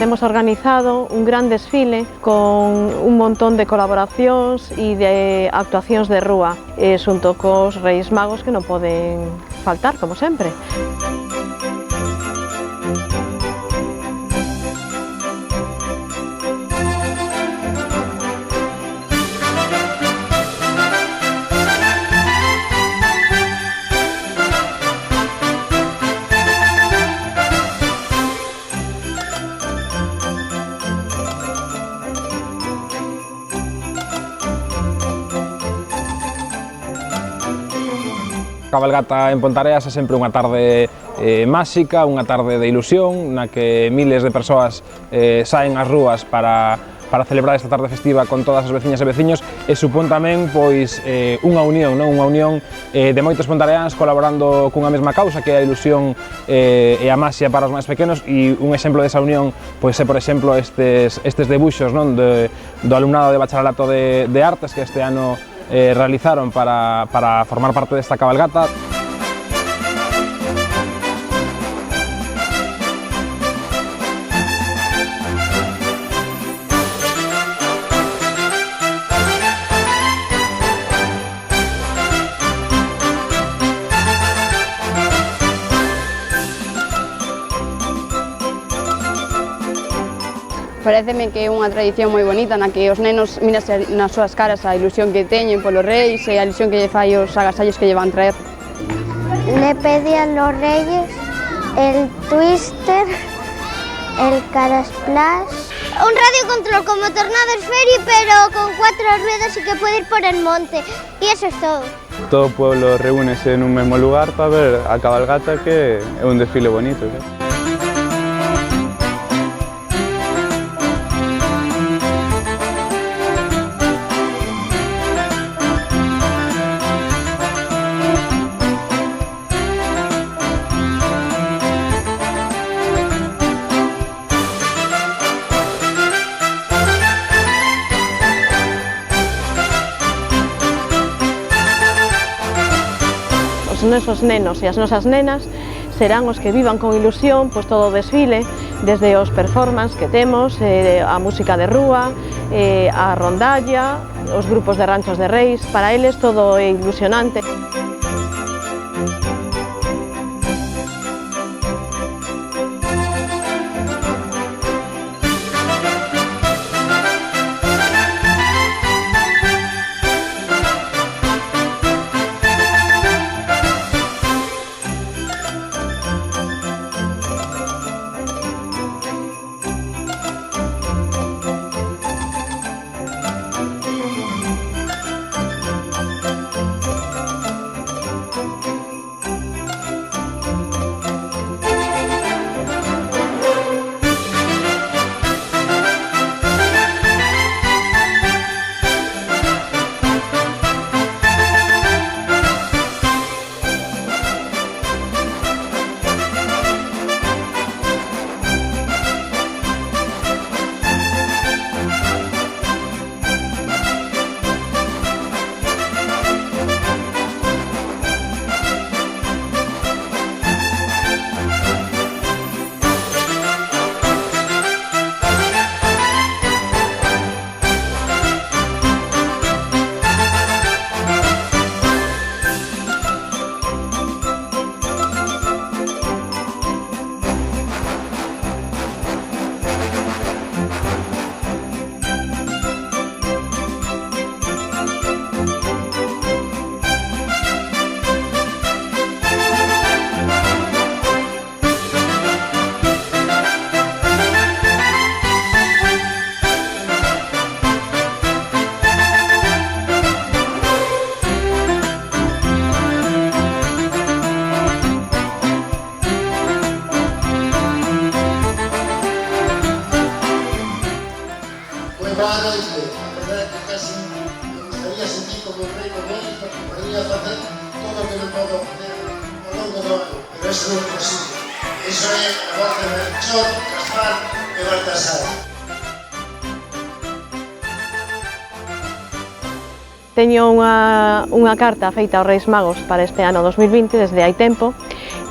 temos organizado un gran desfile con un montón de colaboracións e de actuacións de rúa, xunto cos Reis Magos que non poden faltar, como sempre. A cabalgata en Pontareas é sempre unha tarde máxica, unha tarde de ilusión, na que miles de persoas saen ás rúas para celebrar esta tarde festiva con todas as veciñas e veciños e supón tamén pois unha unión, unha unión de moitos pontareáns colaborando cunha mesma causa que é a ilusión e a maxia para os máis pequenos, e un exemplo desa unión pois é, por exemplo, estes debuxos do alumnado de Bacharelato de Artes que este ano realizaron para formar parte desta cabalgata. Paréceme que é unha tradición moi bonita na que os nenos mirase nas súas caras a ilusión que teñen polos reis e a ilusión que lle fai os agasallos que lle van traer. Le pedí a los reyes el twister, el carasplash, un radiocontrol como Tornados Ferry pero con 4 ruedas y que puede ir por el monte, y eso es todo. Todo o pueblo reúnese nun mesmo lugar para ver a cabalgata, que é un desfile bonito. Os nosos nenos e as nosas nenas serán os que vivan con ilusión pois todo o desfile, desde os performance que temos, a música de rúa, a rondalla, os grupos de ranchos de reis. Para eles todo é ilusionante. Boa noite, a verdade que casi me gustaría sentir como un rei con eles, porque podría facer todo o que me podo facer ao longo do ano, pero eso non é posible. Iso é a voz de Melchor, Gaspar e Baltasar. Teño unha carta feita aos Reis Magos para este ano 2020 desde hai tempo,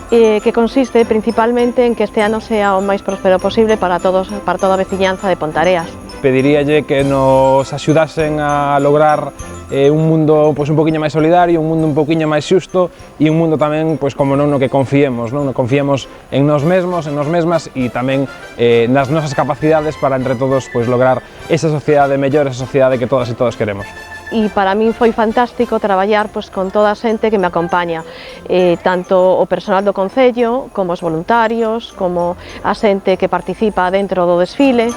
que consiste principalmente en que este ano sea o máis próspero posible para toda a veciñanza de Pontareas. Pediríalle que nos axudasen a lograr un mundo un poquinho máis solidario, un mundo un poquinho máis xusto e un mundo tamén, como non, no que confiemos, non? Confiemos en nós mesmos, en nós mesmas e tamén nas nosas capacidades para entre todos lograr esa sociedade mellor, esa sociedade que todas e todos queremos. E para min foi fantástico traballar con toda a xente que me acompaña, tanto o personal do Concello, como os voluntarios, como a xente que participa dentro do desfile.